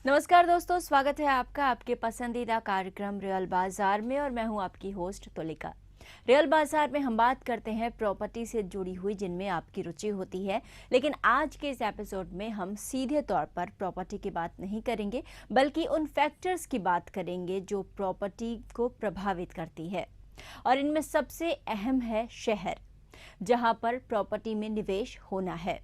नमस्कार दोस्तों, स्वागत है आपका आपके पसंदीदा कार्यक्रम रियल बाजार में और मैं हूं आपकी होस्ट तुलिका। रियल बाजार में हम बात करते हैं प्रॉपर्टी से जुड़ी हुई जिनमें आपकी रुचि होती है, लेकिन आज के इस एपिसोड में हम सीधे तौर पर प्रॉपर्टी की बात नहीं करेंगे, बल्कि उन फैक्टर्स की बात करेंगे जो प्रॉपर्टी को प्रभावित करती है। और इनमें सबसे अहम है शहर, जहां पर प्रॉपर्टी में निवेश होना है।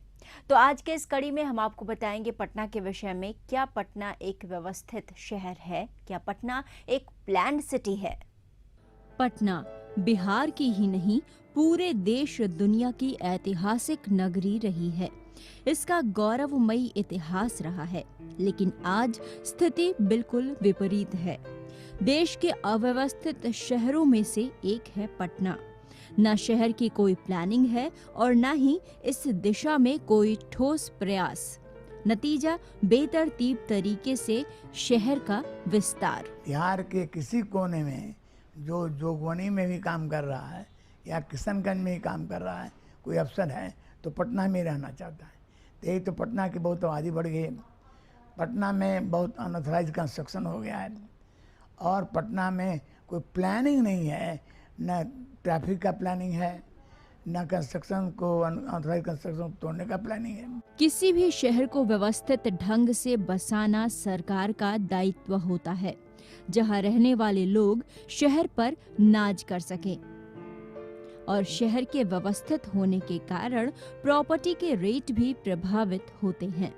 तो आज के इस कड़ी में हम आपको बताएंगे पटना के विषय में। क्या पटना एक व्यवस्थित शहर है? क्या पटना एक प्लान्ड सिटी है? पटना बिहार की ही नहीं, पूरे देश दुनिया की ऐतिहासिक नगरी रही है। इसका गौरवमयी इतिहास रहा है, लेकिन आज स्थिति बिल्कुल विपरीत है। देश के अव्यवस्थित शहरों में से एक है पटना। न शहर की कोई प्लानिंग है और न ही इस दिशा में कोई ठोस प्रयास। नतीजा बेतरतीब तरीके से शहर का विस्तार। बिहार के किसी कोने में जो जोगबनी में भी काम कर रहा है या किशनगंज में ही काम कर रहा है, कोई अफसर है तो पटना में रहना चाहता है। तो यही तो पटना की बहुत आबादी बढ़ गई। पटना में बहुत अनऑथराइज कंस्ट्रक्शन हो गया है और पटना में कोई प्लानिंग नहीं है, न ट्रैफिक का प्लानिंग है, न कंस्ट्रक्शन को अनऑथराइज कंस्ट्रक्शन तोड़ने का प्लानिंग है। किसी भी शहर को व्यवस्थित ढंग से बसाना सरकार का दायित्व होता है, जहां रहने वाले लोग शहर पर नाज कर सकें। और शहर के व्यवस्थित होने के कारण प्रॉपर्टी के रेट भी प्रभावित होते हैं।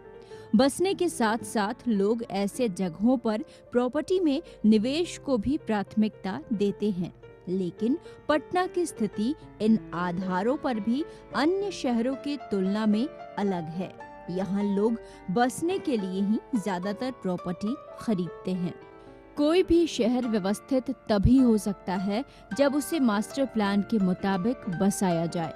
बसने के साथ साथ लोग ऐसे जगहों पर प्रॉपर्टी में निवेश को भी प्राथमिकता देते हैं। लेकिन पटना की स्थिति इन आधारों पर भी अन्य शहरों की तुलना में अलग है। यहाँ लोग बसने के लिए ही ज्यादातर प्रॉपर्टी खरीदते हैं। कोई भी शहर व्यवस्थित तभी हो सकता है जब उसे मास्टर प्लान के मुताबिक बसाया जाए,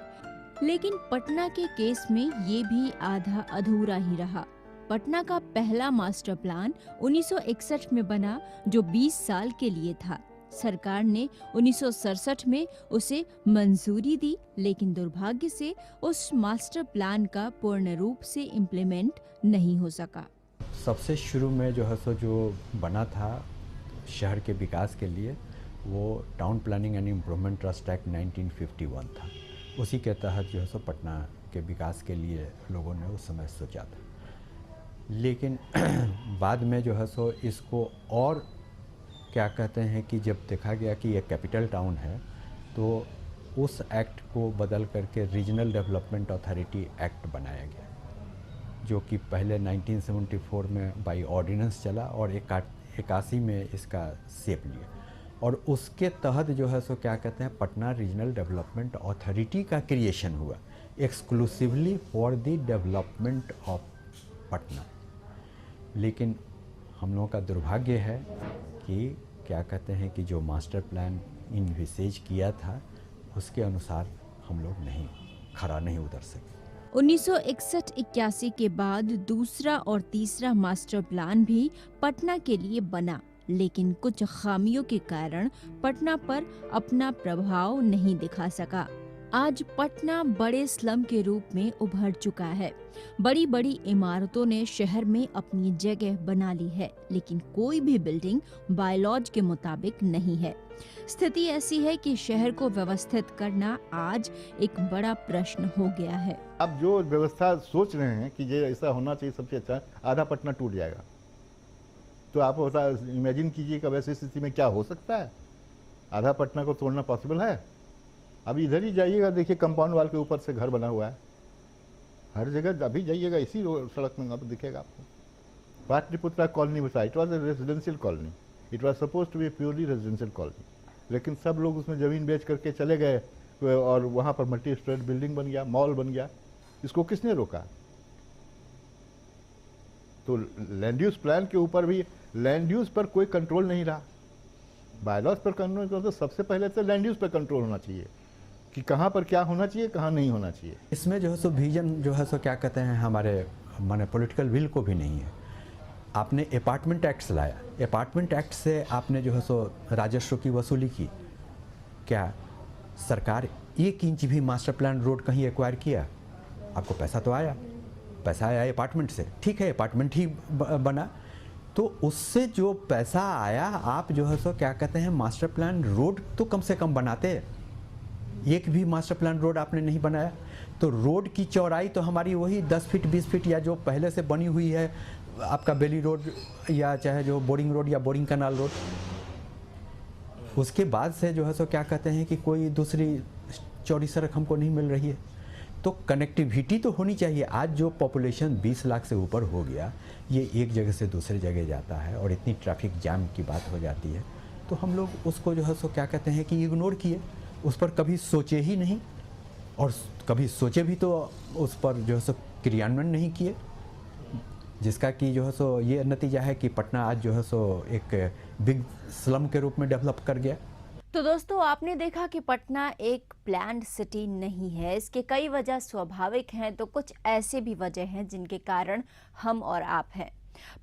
लेकिन पटना के केस में ये भी आधा अधूरा ही रहा। पटना का पहला मास्टर प्लान 1961 में बना, जो 20 साल के लिए था। सरकार ने 1967 में उसे मंजूरी दी, लेकिन दुर्भाग्य से उस मास्टर प्लान का पूर्ण रूप से इम्प्लीमेंट नहीं हो सका। सबसे शुरू में जो है सो जो बना था शहर के विकास के लिए, वो town planning and improvement trust act 1951 था। उसी के तहत जो है सो पटना के विकास के लिए लोगों ने उस समय सोचा था। लेकिन बाद में जो है सो इसको और क्या कहते हैं कि जब देखा गया कि ये कैपिटल टाउन है, तो उस एक्ट को बदल करके रीजनल डेवलपमेंट अथॉरिटी एक्ट बनाया गया, जो कि पहले 1974 में बाई ऑर्डिनेंस चला और 81 में इसका शेप लिया। और उसके तहत जो है सो क्या कहते हैं पटना रीजनल डेवलपमेंट अथॉरिटी का क्रिएशन हुआ, exclusively for the development of Patna. लेकिन हम लोगों का दुर्भाग्य है कि क्या कहते हैं कि जो मास्टर प्लान इनविसेज किया था उसके अनुसार हम लोग खरा नहीं उतर सके। 1961-81 के बाद दूसरा और तीसरा मास्टर प्लान भी पटना के लिए बना, लेकिन कुछ खामियों के कारण पटना पर अपना प्रभाव नहीं दिखा सका। आज पटना बड़े स्लम के रूप में उभर चुका है। बड़ी बड़ी इमारतों ने शहर में अपनी जगह बना ली है, लेकिन कोई भी बिल्डिंग बायलॉज के मुताबिक नहीं है। स्थिति ऐसी है कि शहर को व्यवस्थित करना आज एक बड़ा प्रश्न हो गया है। अब जो व्यवस्था सोच रहे हैं कि ये ऐसा होना चाहिए सबसे अच्छा, आधा पटना टूट जाएगा। तो आप इमेजिन कीजिएगा वैसी स्थिति में क्या हो सकता है। आधा पटना को तोड़ना पॉसिबल है? अब इधर ही जाइएगा, देखिए कंपाउंड वाल के ऊपर से घर बना हुआ है हर जगह। अभी जाइएगा इसी सड़क में अब दिखेगा आपको। पाटलिपुत्रा कॉलोनी बसा, it was a residential colony, it was suppose to be purely residential colony, लेकिन सब लोग उसमें ज़मीन बेच करके चले गए और वहाँ पर मल्टी स्टोरेड बिल्डिंग बन गया, मॉल बन गया। इसको किसने रोका? तो लैंड यूज प्लान के ऊपर भी लैंड यूज पर कोई कंट्रोल नहीं रहा। बायलॉज पर कंट्रोल करो तो सबसे पहले तो लैंड यूज पर कंट्रोल होना चाहिए कि कहाँ पर क्या होना चाहिए, कहाँ नहीं होना चाहिए। इसमें जो है सो विजन जो है सो क्या कहते हैं हमारे माने पॉलिटिकल विल को भी नहीं है। आपने अपार्टमेंट एक्ट लाया, अपार्टमेंट एक्ट से आपने जो है सो राजस्व की वसूली की। क्या सरकार 1 इंच भी मास्टर प्लान रोड कहीं एक्वायर किया? आपको पैसा तो आया, पैसा आया अपार्टमेंट से, ठीक है अपार्टमेंट ही बना, तो उससे जो पैसा आया, आप जो है सो क्या कहते हैं मास्टर प्लान रोड तो कम से कम बनाते। एक भी मास्टर प्लान रोड आपने नहीं बनाया, तो रोड की चौड़ाई तो हमारी वही 10 फीट 20 फीट या जो पहले से बनी हुई है आपका बेली रोड, या चाहे जो बोरिंग रोड या बोरिंग कनाल रोड, उसके बाद से जो है सो क्या कहते हैं कि कोई दूसरी चौड़ी सड़क हमको नहीं मिल रही है। तो कनेक्टिविटी तो होनी चाहिए। आज जो पॉपुलेशन 20 लाख से ऊपर हो गया, ये एक जगह से दूसरी जगह जाता है और इतनी ट्रैफिक जाम की बात हो जाती है, तो हम लोग उसको जो है सो क्या कहते हैं कि इग्नोर किए, उस पर कभी सोचे ही नहीं, और कभी सोचे भी तो उस पर जो है सो क्रियान्वयन नहीं किए, जिसका कि जो है सो ये नतीजा है कि पटना आज जो है सो एक बिग स्लम के रूप में डेवलप कर गया। तो दोस्तों, आपने देखा कि पटना एक प्लान्ड सिटी नहीं है। इसके कई वजह स्वाभाविक हैं, तो कुछ ऐसे भी वजह हैं जिनके कारण हम और आप हैं।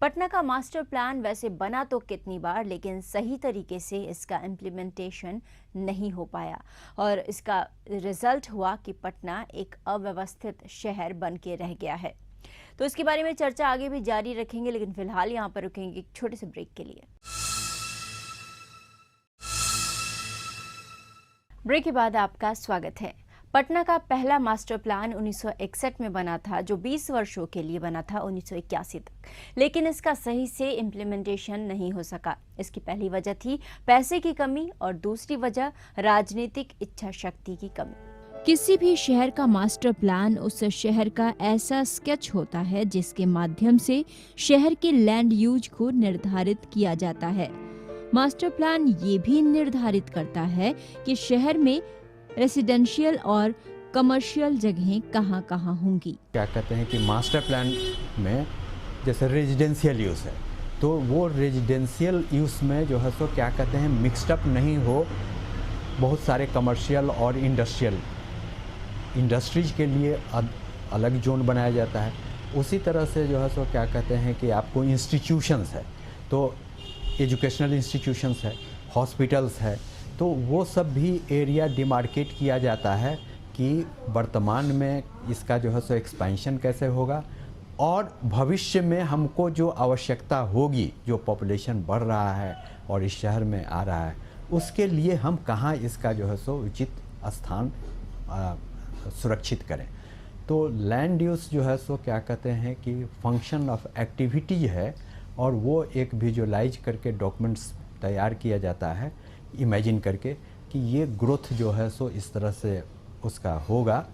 पटना का मास्टर प्लान वैसे बना तो कितनी बार, लेकिन सही तरीके से इसका इम्प्लीमेंटेशन नहीं हो पाया, और इसका रिजल्ट हुआ कि पटना एक अव्यवस्थित शहर बन के रह गया है। तो इसके बारे में चर्चा आगे भी जारी रखेंगे, लेकिन फिलहाल यहाँ पर रुकेंगे एक छोटे से ब्रेक के लिए। ब्रेक के बाद आपका स्वागत है। पटना का पहला मास्टर प्लान 1961 में बना था, जो 20 वर्षों के लिए बना था 1981 तक, लेकिन इसका सही से इम्प्लीमेंटेशन नहीं हो सका। इसकी पहली वजह थी पैसे की कमी और दूसरी वजह राजनीतिक इच्छा शक्ति की कमी। किसी भी शहर का मास्टर प्लान उस शहर का ऐसा स्केच होता है जिसके माध्यम से शहर के लैंड यूज को निर्धारित किया जाता है। मास्टर प्लान ये भी निर्धारित करता है कि शहर में रेसिडेंशियल और कमर्शियल जगहें कहाँ-कहाँ होंगी। क्या कहते हैं कि मास्टर प्लान में जैसे रेजिडेंशियल यूज़ है, तो वो रेजिडेंशियल यूज़ में जो है सो क्या कहते हैं मिक्सड अप नहीं हो बहुत सारे कमर्शियल और इंडस्ट्रीज के लिए अलग जोन बनाया जाता है। उसी तरह से जो है सो क्या कहते हैं कि आपको इंस्टीट्यूशंस है, तो एजुकेशनल इंस्टीट्यूशंस है, हॉस्पिटल्स है, तो वो सब भी एरिया डिमार्केट किया जाता है कि वर्तमान में इसका जो है सो एक्सपेंशन कैसे होगा, और भविष्य में हमको जो आवश्यकता होगी, जो पॉपुलेशन बढ़ रहा है और इस शहर में आ रहा है, उसके लिए हम कहाँ इसका जो है सो उचित स्थान सुरक्षित करें। तो लैंड यूज़ जो है सो क्या कहते हैं कि फंक्शन ऑफ एक्टिविटी है, और वो एक विजुअलाइज करके डॉक्यूमेंट्स तैयार किया जाता है इमेजिन करके कि ये ग्रोथ जो है सो इस तरह से उसका होगा,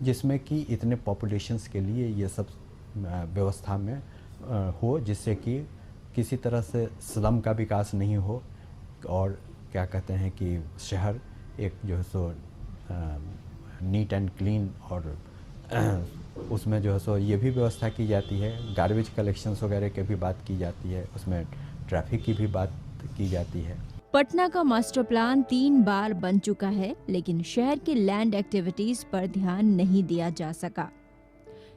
जिसमें कि इतने पॉपुलेशंस के लिए ये सब व्यवस्था में हो, जिससे कि किसी तरह से स्लम का विकास नहीं हो, और क्या कहते हैं कि शहर एक जो है सो नीट एंड क्लीन, और उसमें जो है सो ये भी व्यवस्था की जाती है, गार्बेज कलेक्शंस वगैरह की भी बात की जाती है, उसमें ट्रैफिक की भी बात की जाती है। पटना का मास्टर प्लान 3 बार बन चुका है, लेकिन शहर के लैंड एक्टिविटीज पर ध्यान नहीं दिया जा सका।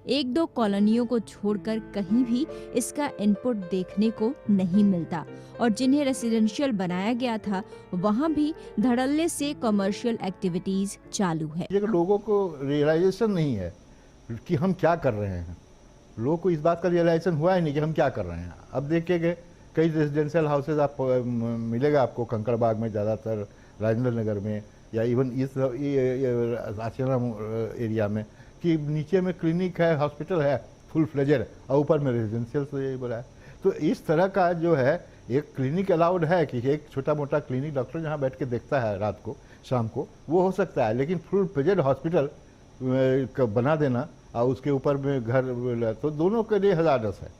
1-2 कॉलोनियों को छोड़कर कहीं भी इसका इनपुट देखने को नहीं मिलता, और जिन्हें रेसिडेंशियल बनाया गया था वहां भी धड़ल्ले से कमर्शियल एक्टिविटीज चालू है। ये लोगों को रियलाइजेशन नहीं है कि हम क्या कर रहे हैं। लोगों को इस बात का रियलाइजेशन हुआ ही नहीं कि हम क्या कर रहे हैं। अब देखिए कई रेजिडेंशियल हाउसेज आप मिलेगा आपको कंकड़बाग में, ज़्यादातर राजेंद्र नगर में, या इवन इस आशियाना एरिया में, कि नीचे में क्लिनिक है, हॉस्पिटल है फुल फ्लेजेड, और ऊपर में रेजिडेंशियल से बोला है। तो इस तरह का जो है एक क्लिनिक अलाउड है कि एक छोटा मोटा क्लिनिक डॉक्टर जहाँ बैठ के देखता है रात को शाम को, वो हो सकता है, लेकिन फुल फ्लेजेड हॉस्पिटल बना देना और उसके ऊपर में घर, तो दोनों के लिए हज़ारदस है।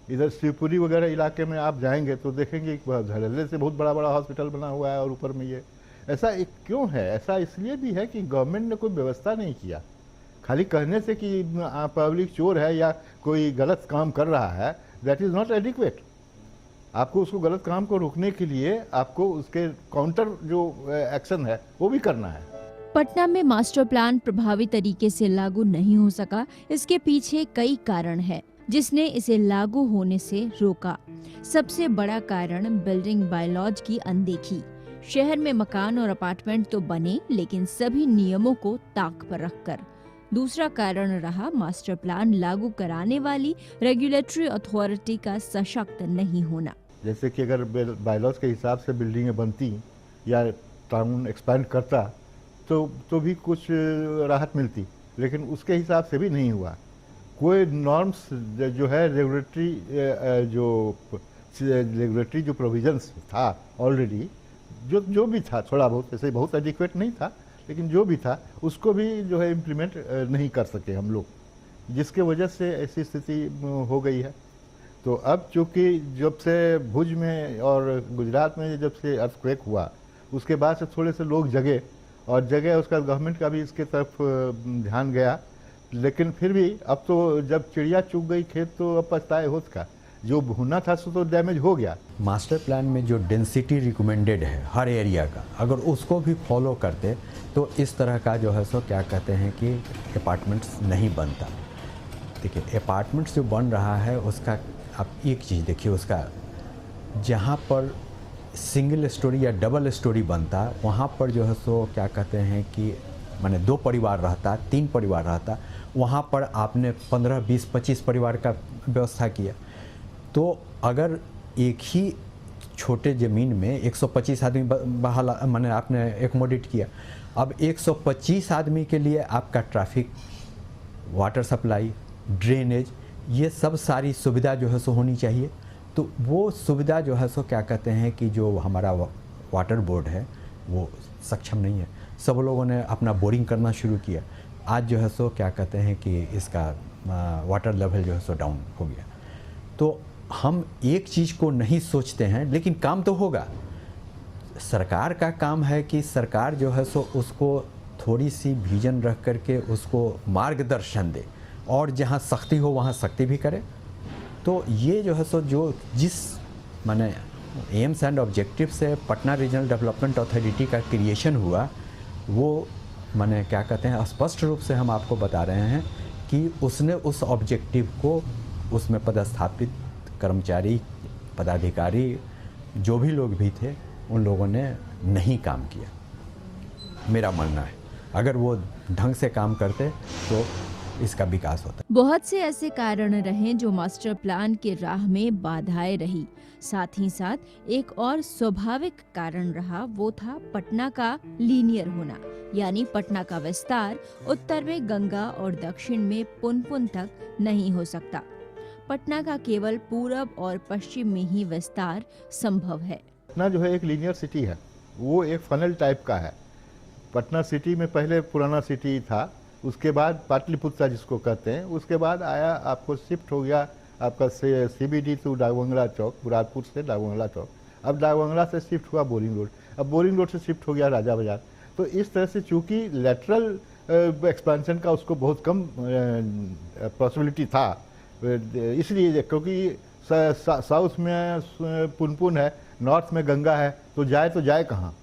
इधर शिवपुरी वगैरह इलाके में आप जाएंगे तो देखेंगे धड़ल्ले से बहुत बड़ा बड़ा हॉस्पिटल बना हुआ है, और ऊपर में ये ऐसा एक क्यों है? ऐसा इसलिए भी है कि गवर्नमेंट ने कोई व्यवस्था नहीं किया। खाली कहने से कि पब्लिक चोर है या कोई गलत काम कर रहा है, दैट इज़ नॉट एडिक्वेट। आपको उसको गलत काम को रोकने के लिए आपको उसके काउंटर जो एक्शन है वो भी करना है। पटना में मास्टर प्लान प्रभावी तरीके से लागू नहीं हो सका। इसके पीछे कई कारण है जिसने इसे लागू होने से रोका। सबसे बड़ा कारण बिल्डिंग बायलॉज की अनदेखी। शहर में मकान और अपार्टमेंट तो बने, लेकिन सभी नियमों को ताक पर रखकर। दूसरा कारण रहा मास्टर प्लान लागू कराने वाली रेगुलेटरी अथॉरिटी का सशक्त नहीं होना। जैसे कि अगर बायलॉज के हिसाब से बिल्डिंगें बनती या टाउन एक्सपैंड करता तो भी कुछ राहत मिलती, लेकिन उसके हिसाब से भी नहीं हुआ। कोई नॉर्म्स जो है रेगुलेटरी जो प्रोविजंस था ऑलरेडी, जो भी था थोड़ा बहुत, ऐसे बहुत एडिक्वेट नहीं था, लेकिन जो भी था उसको भी जो है इम्प्लीमेंट नहीं कर सके हम लोग, जिसके वजह से ऐसी स्थिति हो गई है। तो अब चूँकि जब से भुज में और गुजरात में जब से अर्थक्वेक हुआ, उसके बाद से थोड़े से लोग जगे और उसका गवर्नमेंट का भी इसके तरफ ध्यान गया, लेकिन फिर भी अब तो जब चिड़िया चुग गई खेत तो अब पछताए होत का, जो होना था सो तो डैमेज हो गया। मास्टर प्लान में जो डेंसिटी रिकमेंडेड है हर एरिया का, अगर उसको भी फॉलो करते तो इस तरह का जो है सो क्या कहते हैं कि अपार्टमेंट्स नहीं बनता। देखिए अपार्टमेंट्स जो बन रहा है उसका आप एक चीज़ देखिए, उसका जहाँ पर सिंगल स्टोरी या डबल स्टोरी बनता वहाँ पर जो है सो क्या कहते हैं कि माने 2 परिवार रहता, 3 परिवार रहता, वहाँ पर आपने 15, 20, 25 परिवार का व्यवस्था किया। तो अगर एक ही छोटे ज़मीन में 125 आदमी माने आपने एकोमोडेट किया, अब 125 आदमी के लिए आपका ट्रैफिक, वाटर सप्लाई, ड्रेनेज, ये सब सारी सुविधा जो है सो होनी चाहिए। तो वो सुविधा जो है सो क्या कहते हैं कि जो हमारा वाटर बोर्ड है वो सक्षम नहीं है। सब लोगों ने अपना बोरिंग करना शुरू किया, आज जो है सो क्या कहते हैं कि इसका वाटर लेवल जो है सो डाउन हो गया। तो हम एक चीज़ को नहीं सोचते हैं, लेकिन काम तो होगा। सरकार का काम है कि सरकार जो है सो उसको थोड़ी सी विजन रख करके उसको मार्गदर्शन दे, और जहाँ सख्ती हो वहाँ सख्ती भी करे। तो ये जो है सो जिस माने एम्स एंड ऑब्जेक्टिव से पटना रीजनल डेवलपमेंट अथॉरिटी का क्रिएशन हुआ, वो माने क्या कहते हैं स्पष्ट रूप से हम आपको बता रहे हैं कि उसने उस ऑब्जेक्टिव को, उसमें पदस्थापित कर्मचारी, पदाधिकारी, जो भी लोग भी थे, उन लोगों ने नहीं काम किया। मेरा मानना है अगर वो ढंग से काम करते तो इसका विकास होता। बहुत से ऐसे कारण रहे जो मास्टर प्लान के राह में बाधाएं रही। साथ ही साथ एक और स्वाभाविक कारण रहा, वो था पटना का लीनियर होना, यानी पटना का विस्तार उत्तर में गंगा और दक्षिण में पुनपुन तक नहीं हो सकता। पटना का केवल पूरब और पश्चिम में ही विस्तार संभव है। पटना जो है एक लीनियर सिटी है, वो एक फनल टाइप का है। पटना सिटी में पहले पुराना सिटी था, उसके बाद पाटलिपुत्रा जिसको कहते हैं, उसके बाद आया आपको शिफ्ट हो गया आपका CBD टू डाकबंगला चौक, बुरादपुर से डाकबंगला चौक। अब डाकबंगला से शिफ्ट हुआ बोरिंग रोड, अब बोरिंग रोड से शिफ्ट हो गया राजा बाजार। तो इस तरह से चूँकि लेटरल एक्सपेंशन का उसको बहुत कम पॉसिबिलिटी था, इसलिए क्योंकि साउथ में पुनपुन है, नॉर्थ में गंगा है, तो जाए कहाँ,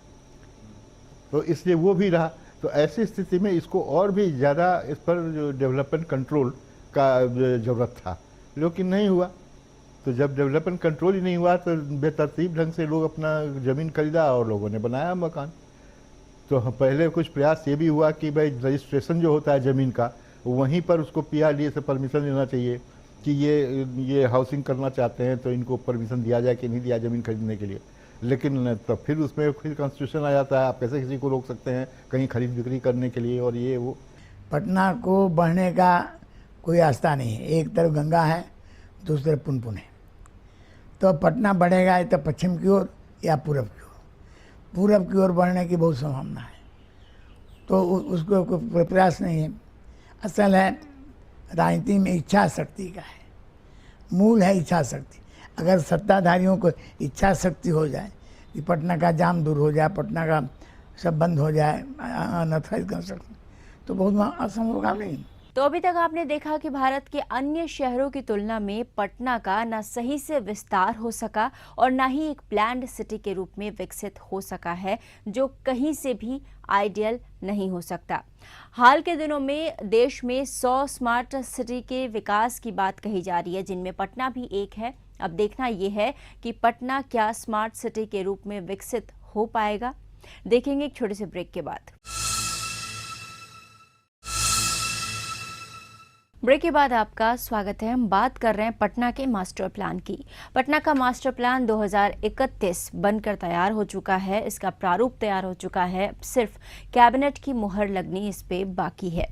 तो इसलिए वो भी रहा। तो ऐसी स्थिति में इसको और भी ज़्यादा इस पर जो डेवलपमेंट कंट्रोल का ज़रूरत था, लेकिन नहीं हुआ। तो जब डेवलपमेंट कंट्रोल ही नहीं हुआ तो बेतरतीब ढंग से लोग अपना ज़मीन खरीदा और लोगों ने बनाया मकान। तो पहले कुछ प्रयास ये भी हुआ कि भाई रजिस्ट्रेशन जो होता है ज़मीन का, वहीं पर उसको PRDA से परमिशन लेना चाहिए कि ये हाउसिंग करना चाहते हैं तो इनको परमिशन दिया जाए कि नहीं दिया ज़मीन खरीदने के लिए। लेकिन तो फिर उसमें फिर कॉन्स्टिट्यूशन आ जाता है, आप कैसे किसी को रोक सकते हैं कहीं खरीद बिक्री करने के लिए, और ये वो। पटना को बढ़ने का कोई रास्ता नहीं है। एक तरफ गंगा है, दूसरे पुनपुन है। तो पटना बढ़ेगा या तो पश्चिम की ओर या पूरब की ओर। पूरब की ओर बढ़ने की बहुत संभावना है, तो उसको कोई प्रयास नहीं है। असल है राजनीति में इच्छा शक्ति का है, मूल है इच्छा शक्ति। अगर सत्ताधारियों को इच्छा शक्ति हो जाए कि पटना का जाम दूर हो जाए, पटना का सब बंद हो जाए, अनऑथराइज कंस्ट्रक्शन, तो बहुत असंभव काम नहीं। तो अभी तक आपने देखा कि भारत के अन्य शहरों की तुलना में पटना का न सही से विस्तार हो सका और न ही एक प्लान्ड सिटी के रूप में विकसित हो सका है, जो कहीं से भी आइडियल नहीं हो सकता। हाल के दिनों में देश में 100 स्मार्ट सिटी के विकास की बात कही जा रही है, जिनमें पटना भी एक है। अब देखना यह है कि पटना क्या स्मार्ट सिटी के रूप में विकसित हो पाएगा। देखेंगे एक छोटे से ब्रेक के बाद। ब्रेक के बाद आपका स्वागत है। हम बात कर रहे हैं पटना के मास्टर प्लान की। पटना का मास्टर प्लान 2031 बनकर तैयार हो चुका है। इसका प्रारूप तैयार हो चुका है। अब सिर्फ कैबिनेट की मुहर लगनी इस पे बाकी है।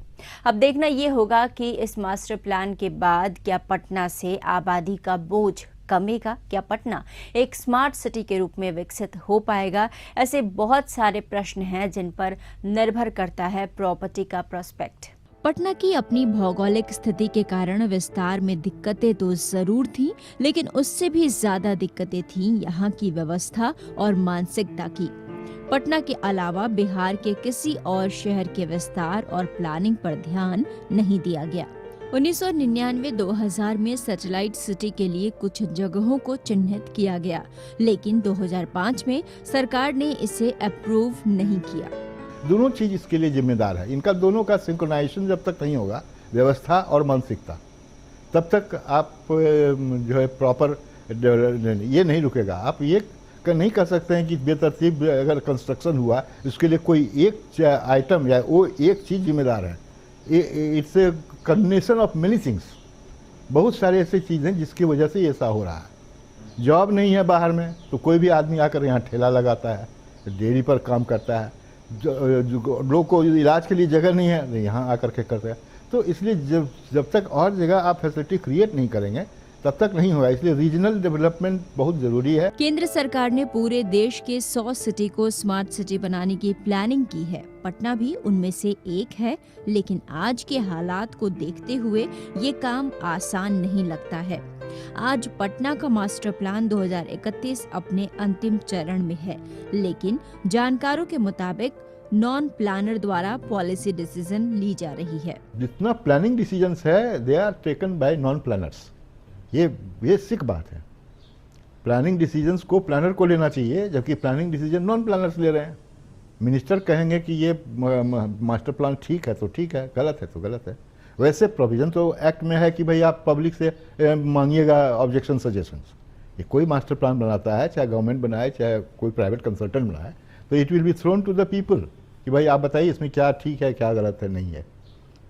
अब देखना ये होगा कि इस मास्टर प्लान के बाद क्या पटना से आबादी का बोझ कमेगा, क्या पटना एक स्मार्ट सिटी के रूप में विकसित हो पाएगा। ऐसे बहुत सारे प्रश्न हैं जिन पर निर्भर करता है प्रॉपर्टी का प्रोस्पेक्ट। पटना की अपनी भौगोलिक स्थिति के कारण विस्तार में दिक्कतें तो जरूर थी, लेकिन उससे भी ज्यादा दिक्कतें थीं यहाँ की व्यवस्था और मानसिकता की। पटना के अलावा बिहार के किसी और शहर के विस्तार और प्लानिंग पर ध्यान नहीं दिया गया। 1999-2000 में सैटेलाइट सिटी के लिए कुछ जगहों को चिन्हित किया गया, लेकिन 2005 में सरकार ने इसे अप्रूव नहीं किया। दोनों चीज इसके लिए जिम्मेदार है। इनका दोनों का सिंक्रोनाइजेशन जब तक नहीं होगा, व्यवस्था और मानसिकता, तब तक आप जो है प्रॉपर ये नहीं रुकेगा। आप ये नहीं कर सकते हैं कि बेतरतीब अगर कंस्ट्रक्शन हुआ उसके लिए कोई एक आइटम या वो एक चीज़ जिम्मेदार है। It's a combination of many things. बहुत सारे ऐसी चीज़ें जिसकी वजह से ऐसा हो रहा है। जॉब नहीं है बाहर में तो कोई भी आदमी आकर यहाँ ठेला लगाता है, डेयरी पर काम करता है। लोग को इलाज के लिए जगह नहीं है तो यहाँ आकर के करते हैं। तो इसलिए जब तक और जगह आप फैसिलिटी क्रिएट नहीं करेंगे तब तक नहीं होगा। इसलिए रीजनल डेवलपमेंट बहुत जरूरी है। केंद्र सरकार ने पूरे देश के 100 सिटी को स्मार्ट सिटी बनाने की प्लानिंग की है। पटना भी उनमें से एक है, लेकिन आज के हालात को देखते हुए ये काम आसान नहीं लगता है। आज पटना का मास्टर प्लान 2031 अपने अंतिम चरण में है, लेकिन जानकारों के मुताबिक नॉन प्लानर द्वारा पॉलिसी डिसीजन ली जा रही है। जितना प्लानिंग डिसीजंस है they are taken by non planners. ये बेसिक बात है। प्लानिंग डिसीजंस को प्लानर को लेना चाहिए, जबकि प्लानिंग डिसीजन नॉन प्लानर्स ले रहे हैं। मिनिस्टर कहेंगे कि ये मास्टर प्लान ठीक है तो ठीक है, गलत है तो गलत है। वैसे प्रोविजन तो एक्ट में है कि भाई आप पब्लिक से मांगिएगा ऑब्जेक्शन सजेशंस। ये कोई मास्टर प्लान बनाता है, चाहे गवर्नमेंट बनाए चाहे कोई प्राइवेट कंसल्टेंट बनाए, तो it will be thrown to the people कि भाई आप बताइए इसमें क्या ठीक है क्या गलत है नहीं है।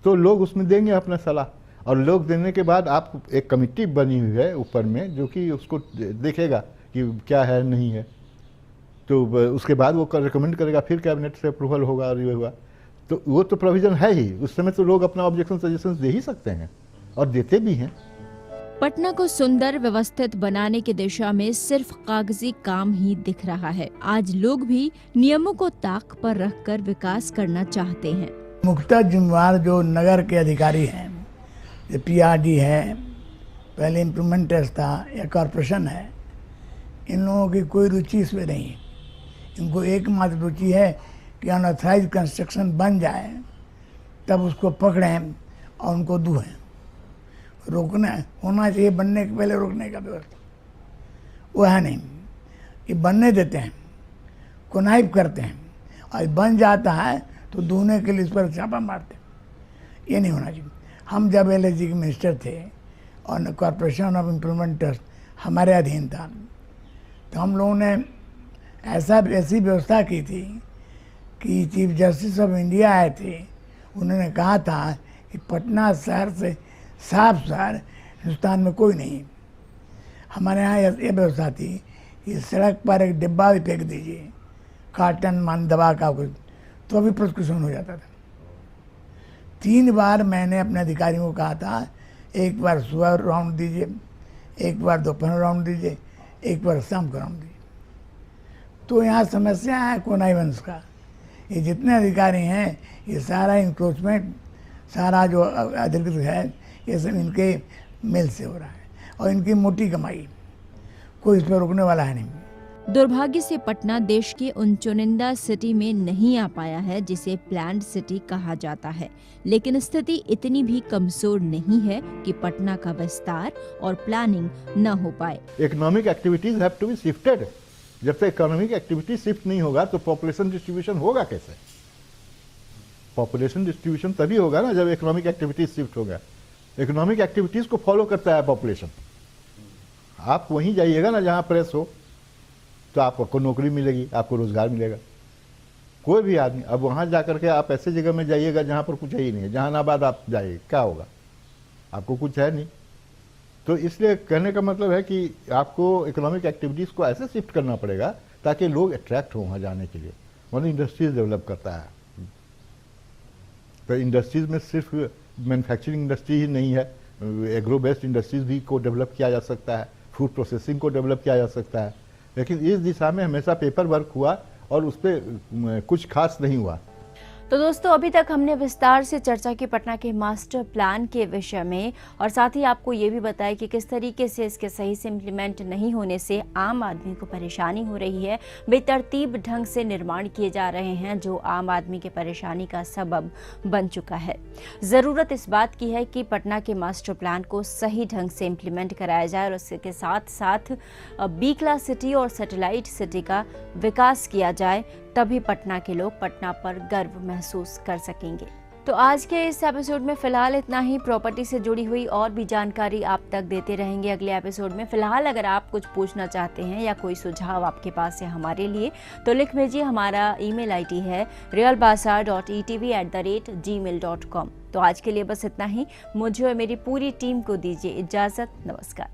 तो लोग उसमें देंगे अपना सलाह, और लोग देने के बाद आप एक कमिटी बनी हुई है ऊपर में जो कि उसको देखेगा कि क्या है नहीं है। तो उसके बाद वो रिकमेंड करेगा, फिर कैबिनेट से अप्रूवल होगा और ये हुआ। तो वो तो प्रोविजन है ही। उस समय तो लोग अपना ऑब्जेक्शन सजेशन दे ही सकते हैं और देते भी हैं। पटना को सुंदर व्यवस्थित बनाने की दिशा में सिर्फ कागजी काम ही दिख रहा है। आज लोग भी नियमों को ताक पर रखकर विकास करना चाहते हैं। मुख्य जिम्मेवार जो नगर के अधिकारी हैं, जो पीआरडी है, पहले इम्प्रूवमेंट टेस्ट था, या कॉरपोरेशन है, इन लोगों की कोई रुचि इसमें नहीं है। इनको एकमात्र रुचि है कि अनऑथराइज कंस्ट्रक्शन बन जाए तब उसको पकड़ें और उनको दूहें। रोकना होना चाहिए, बनने के पहले रोकने का व्यवस्था वो है नहीं। ये बनने देते हैं, कोनाइब करते हैं, और बन जाता है तो दूहने के लिए इस पर छापा मारते हैं। ये नहीं होना चाहिए। हम जब एलएसजी के मिनिस्टर थे और कॉरपोरेशन ऑफ इम्प्रूवमेंट ट्रस्ट हमारे अधीन था, तो हम लोगों ने ऐसी व्यवस्था की थी कि चीफ जस्टिस ऑफ इंडिया आए थे। उन्होंने कहा था कि पटना शहर से साफ शहर हिंदुस्तान में कोई नहीं। हमारे यहाँ ये व्यवस्था थी कि सड़क पर एक डिब्बा भी फेंक दीजिए, कार्टन मान दवा का कुछ, तो अभी प्रोसिक्यूशन हो जाता था। 3 बार मैंने अपने अधिकारियों को कहा था, एक बार सुबह राउंड दीजिए, एक बार दोपहर राउंड दीजिए, एक बार शाम को राउंड दीजिए। तो यहाँ समस्या है कोनाइवेंस का। ये जितने अधिकारी हैं ये सारा इंक्रोचमेंट, सारा जो अधिकृत है, ये सब इनके मिल से हो रहा है और इनकी मोटी कमाई, कोई इस पर रोकने वाला है नहीं। दुर्भाग्य से पटना देश के उन चुनिंदा सिटी में नहीं आ पाया है जिसे प्लान्ड सिटी कहा जाता है, लेकिन स्थिति इतनी भी कमजोर नहीं है कि पटना का विस्तार और प्लानिंग न हो पाए। Economic activities have to be shifted. जब तक इकोनॉमिक एक्टिविटी शिफ्ट नहीं होगा तो पॉपुलेशन डिस्ट्रीब्यूशन होगा कैसे? पॉपुलेशन डिस्ट्रीब्यूशन तभी होगा ना जब इकोनॉमिक एक्टिविटीज शिफ्ट होगा। इकोनॉमिक एक्टिविटीज को फॉलो करता है पॉपुलेशन। आप वहीं जाइएगा ना जहाँ प्रेस हो, तो आपको नौकरी मिलेगी, आपको रोजगार मिलेगा। कोई भी आदमी अब वहाँ जा करके आप ऐसे जगह में जाइएगा जहाँ पर कुछ ही नहीं है, जहानाबाद आप जाइए, क्या होगा? आपको कुछ है नहीं। तो इसलिए कहने का मतलब है कि आपको इकोनॉमिक एक्टिविटीज़ को ऐसे शिफ्ट करना पड़ेगा ताकि लोग अट्रैक्ट हों वहाँ जाने के लिए। मतलब इंडस्ट्रीज डेवलप करता है, तो इंडस्ट्रीज में सिर्फ मैन्युफैक्चरिंग इंडस्ट्री ही नहीं है, एग्रो बेस्ड इंडस्ट्रीज भी को डेवलप किया जा सकता है, फूड प्रोसेसिंग को डेवलप किया जा सकता है। लेकिन इस दिशा में हमेशा पेपर वर्क हुआ और उस पर कुछ खास नहीं हुआ। तो दोस्तों, अभी तक हमने विस्तार से चर्चा की पटना के मास्टर प्लान के विषय में, और साथ ही आपको ये भी बताया कि किस तरीके से इसके सही से इम्प्लीमेंट नहीं होने से आम आदमी को परेशानी हो रही है। बेतरतीब ढंग से निर्माण किए जा रहे हैं जो आम आदमी की परेशानी का सबब बन चुका है। ज़रूरत इस बात की है कि पटना के मास्टर प्लान को सही ढंग से इम्प्लीमेंट कराया जाए और उसके साथ साथ बी क्लास सिटी और सैटेलाइट सिटी का विकास किया जाए, तभी पटना के लोग पटना पर गर्व महसूस कर सकेंगे। तो आज के इस एपिसोड में फिलहाल इतना ही। प्रॉपर्टी से जुड़ी हुई और भी जानकारी आप तक देते रहेंगे अगले एपिसोड में। फिलहाल अगर आप कुछ पूछना चाहते हैं या कोई सुझाव आपके पास है हमारे लिए, तो लिख भेजिए। हमारा ईमेल आईडी है realbazaar.etv@gmail.com। तो आज के लिए बस इतना ही। मुझे और मेरी पूरी टीम को दीजिए इजाज़त। नमस्कार।